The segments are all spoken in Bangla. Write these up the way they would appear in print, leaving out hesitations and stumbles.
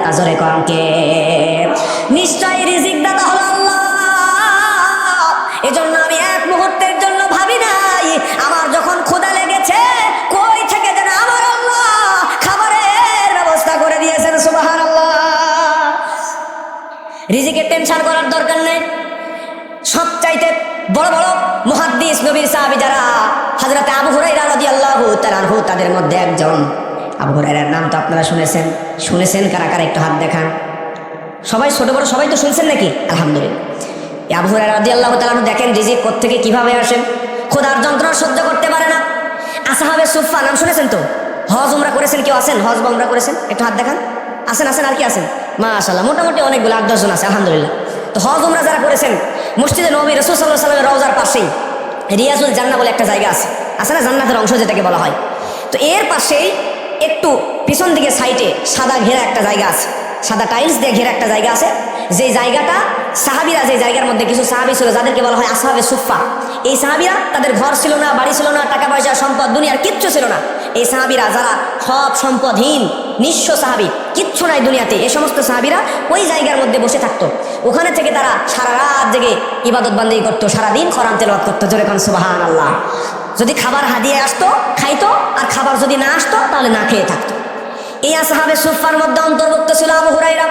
দাতা, জোরে কোন কে? নিশ্চয়ই রিজিক দাতা হলো আল্লাহ। এজন্য আমি এক মুহূর্তের জন্য ভাবি নাই আমার যখন ক্ষুধা লেগেছে কই থেকে যেন আমার আল্লাহ খাবারের ব্যবস্থা করে দিয়েছেন। সুবহানাল্লাহ। রিজিকের টেনশন করার দরকার নেই। সবচাইতে বড় বড় মুহাদ্দিস নবীর সাহাবী যারা, হযরত আবু হুরায়রা রাদিয়াল্লাহু তাআলা আনহু তাদের মধ্যে একজন। আবু হুরায়রার নাম তো আপনারা শুনেছেন কারা কারা একটু হাত দেখান। সবাই ছোট বড় সবাই তো শুনছেন নাকি? আলহামদুলিল্লাহ। আবু হুরায়রা রাদিয়াল্লাহু তাআলা আনহু দেখেন রিজিক কোত্থেকে কিভাবে আসে। খোদার যন্ত্রণা সহ্য করতে পারে না। আসহাবে সুফফা নাম শুনেছেন তো? হজ উমরা করেছেন কেউ আছেন? হজ বা উমরা করেছেন? একটু হাত দেখান। আছেন আর কি আছেন? মাশাআল্লাহ, মোটামুটি অনেকগুলো 8-10 জন আছে আলহামদুলিল্লাহ। তো হজ উমরা যারা করেছেন, মসজিদে নবী রাসূল সাল্লাল্লাহু আলাইহি ওয়াসাল্লামের রওজার পাশেই রিয়াজুল জান্নাহ বলে একটা জায়গা আছে না, জান্নাতের অংশ যেটাকে বলা হয়। তো এর পাশেই একটু পিছন দিকে সাইডে সাদা ঘেরা একটা জায়গা আছে, সাদা টাইলস দিয়ে ঘেরা একটা জায়গা আছে। যে জায়গাটা সাহাবীরা, যে জায়গার মধ্যে কিছু সাহাবী ছিল যাদেরকে বলা হয় আসহাবে সুফফা। এই সাহাবীরা, তাদের ঘর ছিল না, বাড়ি ছিল না, টাকা পয়সা সম্পদ দুনিয়ার কিচ্ছু ছিল না। এই সাহাবীরা যারা সব সম্পদহীন, নিঃস্ব সাহাবী, কিচ্ছু নাই দুনিয়াতে, এই সমস্ত সাহাবীরা ওই জায়গার মধ্যে বসে থাকতো। ওখানে থেকে তারা সারা রাত জেগে ইবাদত বান্দেগি করতো, সারাদিন কোরআন তেলাওয়াত করতো। জোরে কোন সুবহানাল্লাহ। যদি খাবার হাদিয়ে আসতো খাইতো, আর খাবার যদি না আসতো তাহলে না খেয়ে থাকতো। এই আসহাবে সুফফার মধ্যে অন্তর্ভুক্ত ছিল আবু হুরায়রা।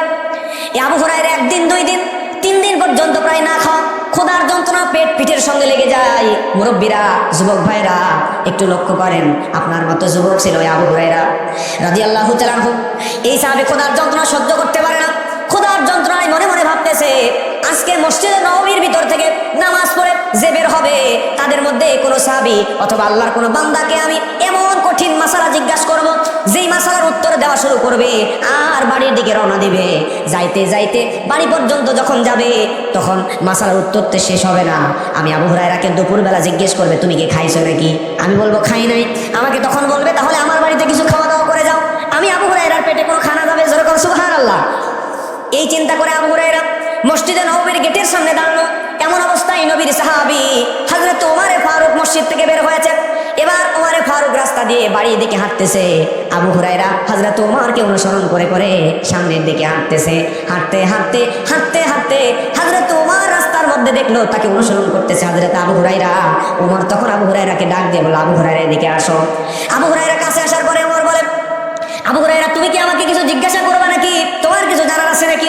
এই আবু হুরায়রা 1 দিন 2 দিন 3 দিন পর্যন্ত প্রায় না খাওয়া, ক্ষুধার যন্ত্রণা পিঠের সঙ্গে লেগে যায়। মুরব্বীরা, যুবক ভাইরা একটু লক্ষ্য করেন, আপনার মতো যুবক ছিল আবু হুরায়রা রাদিয়াল্লাহু তাআলা আনহু। এই সাহাবী ক্ষুধার যন্ত্রণা সহ্য করতে পারে না। ক্ষুধার যন্ত্রণায় মনে মনে ভাবতেছে আজকে মসজিদে নববীর ভিতর থেকে নামাজ পড়ে যে বের হবে তাদের মধ্যে কোনো সাহাবী অথবা আল্লাহর কোনো বান্দাকে আমি এমন কঠিন মাসালা জিজ্ঞাসা করব, যেই মাসালার উত্তর দেওয়া শুরু করবে আর বাড়ির দিকে রওনা দিবে। যাইতে যাইতে বাড়ি পর্যন্ত যখন যাবে তখন মাসালার উত্তরতে শেষ হবে না। আমি আবু হুরায়রাকে দুপুরবেলা জিজ্ঞেস করবে তুমি কি খাইছো নাকি? আমি বলবো খাই নাই। আমাকে তখন বলবে তাহলে আমার বাড়িতে কিছু খাওয়া দাওয়া করে যাও। আমি আবু হুরায়রার পেটে কোনো খানা যাবে? যেরকম সুবহানাল্লাহ। এই চিন্তা করে আবু হুরায়রা মসজিদে নববীর গেটের সামনে দাঁড়ানো। এমন অবস্থায় নবীর সাহাবী হযরত ওমরে ফারুক মসজিদ থেকে বের হয়েছে। এবার ওমরে ফারুক রাস্তা দিয়ে বাড়ির দিকে হাঁটতেছে। আবু হুরায়রা হযরত ওমরকে অনুসরণ করে করে সামনের দিকে হাঁটতেছে। হাঁটতে হাঁটতে হাঁটতে হাঁটতে হযরত ওমর রাস্তার মধ্যে দেখলো তাকে অনুসরণ করতেছে হযরত আবু হুরায়রা। ওমর তখন আবু হুরায়রাকে ডাক দিয়ে বলল আবু হুরায়রা এদিকে আসো। আবু হুরায়রা কাছে আসার পরে ওমর বলে আবু হুরায়রা তুমি কি আমাকে কিছু জিজ্ঞাসা করবে নাকি? তোমার কিছু জানার আছে নাকি?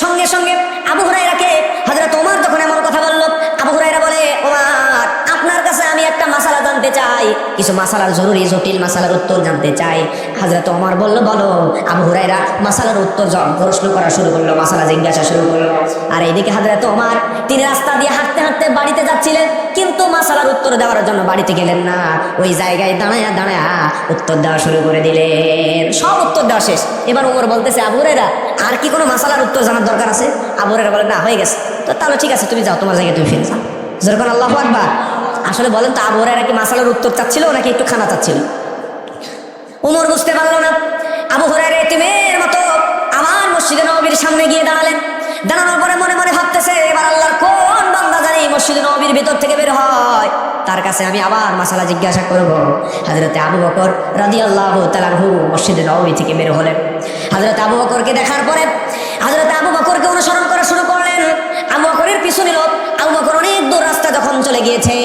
সঙ্গে সঙ্গে আবু হুরায়রাকে হযরত ওমর যখন এমন কথা বলল, আবু হুরায়রা বলে ওমর আপনার কাছে আমি একটা মাসালা জানতে চাই, কিছু মাসালার জরুরি জটিল মাসালার উত্তর জানতে চাই। হযরত ওমর বলল বলো। আবু হুরায়রা মাসালার উত্তর প্রশ্ন করা শুরু করলো, মাসালা জিজ্ঞাসা শুরু করলো। আর এইদিকে হযরত ওমর তিনি রাস্তা দিয়ে হাঁটতে হাঁটতে বাড়িতে যাচ্ছিলেন, কিন্তু মাসালার উত্তর দেওয়ার জন্য বাড়িতে গেলেন না, ওই জায়গায় দাঁড়ায়া দাঁড়ায়া উত্তর দেওয়া শুরু করে দিলেন। সব উত্তর দেওয়া শেষ। এবার ওমর বলতেছে আবু হুরায়রা আর কি কোনো মাসালার উত্তর জানার দরকার আছে? আবু হুরায়রা বলে না হয়ে গেছে। তো তাহলে ঠিক আছে তুমি যাও, তোমার জায়গায় তুমি ফিরে যাও। যেরকম আল্লাহু আকবার। আসলে বলেন তো আবু হুরায়রা কি মাসালার উত্তর চাচ্ছিল নাকি একটু খানা চাচ্ছিল? ওমর বুঝতে পারলো না। আবু হুরায়রা এতিমের মতো আমার মসজিদে নববীর সামনে গিয়ে দাঁড়ালেন। দাঁড়ানোর পরে মনে মনে ভাবতেছে এবার আল্লাহর কোন বান্দা জানি মসজিদে নববীর ভিতর থেকে বের হয়, তার কাছে আমি আবার মাসালা জিজ্ঞাসা করব। হযরত আবু বকর রাদিয়াল্লাহু তাআলা আনহু মসজিদে নববী থেকে বের হলেন। হযরত আবু বকরকে দেখার পরে হযরত আবু বকরকে অনুসরণ করা শুরু করলেন। আবু বকরের পিছু নিল। আবু বকর অনেক দূর রাস্তা যখন চলে গিয়েছে,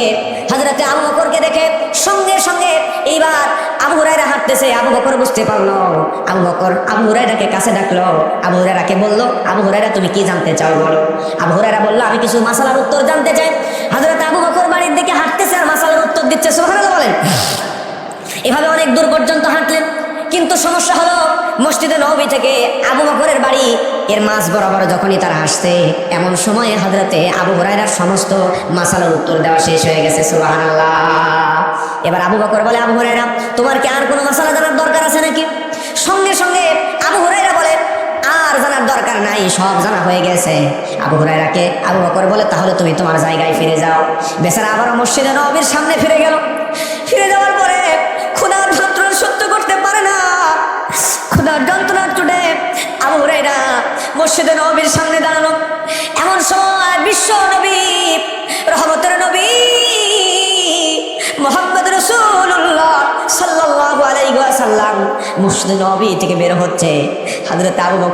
হযরত আবু বকরকে দেখে সঙ্গে সঙ্গে এইবার আবু হুরায়রা হাঁটতেছে। আবু বকর বুঝতে পারলো। আবু বকর আবু হুরায়রাকে কাছে ডাকলো। আবু হুরায়রাকে বলল আবু হুরায়রা তুমি কি জানতে চাও বলো। আবু হুরায়রা বলল আমি কিছু মাসালার উত্তর জানতে চাই। হযরত আবু বকর বাড়ির দিকে হাঁটতেছে আর মাসালার উত্তর দিচ্ছে। সুবহানাল্লাহ বলেন। এভাবে অনেক দূর পর্যন্ত হাঁটলেন, কিন্তু সমস্যা হলো মসজিদে নববী থেকে আবু বকরের বাড়ি এর মাঝ বরাবর যখনই তারা আসছে, এমন সময়ে হযরতে আবু হুরায়রার সমস্ত মাসালার উত্তর দেওয়া শেষ হয়ে গেছে। সুবহানাল্লাহ। এবার আবু বকর বলে আবু হুরায়রা তোমার কি আর কোনো মাসালা জানার দরকার আছে নাকি? সঙ্গে সঙ্গে আবু হুরায়রা বলে আর জানার দরকার নাই, সব জানা হয়ে গেছে। আবু হুরায়রাকে আবু বকর বলে তাহলে তুমি তোমার জায়গায় ফিরে যাও। বেচারা আবার মসজিদে নববীর সামনে ফিরে গেল। ফিরে যাওয়ার পরে ক্ষুধার যন্ত্রণা সহ্য করতে পারে না। ক্ষুধার যন্ত্রণা চুটে আবু হুরায়রা মসজিদে নববীর সামনে দাঁড়ানো। এমন সময় বিশ্ব নবী, রহমতের নবী মুহাম্মদ রাসূলুল্লাহ সাল্লাল্লাহু আলাইহি ওয়াসাল্লাম মসজিদে নববী থেকে বের হচ্ছে। হযরত আবু বকর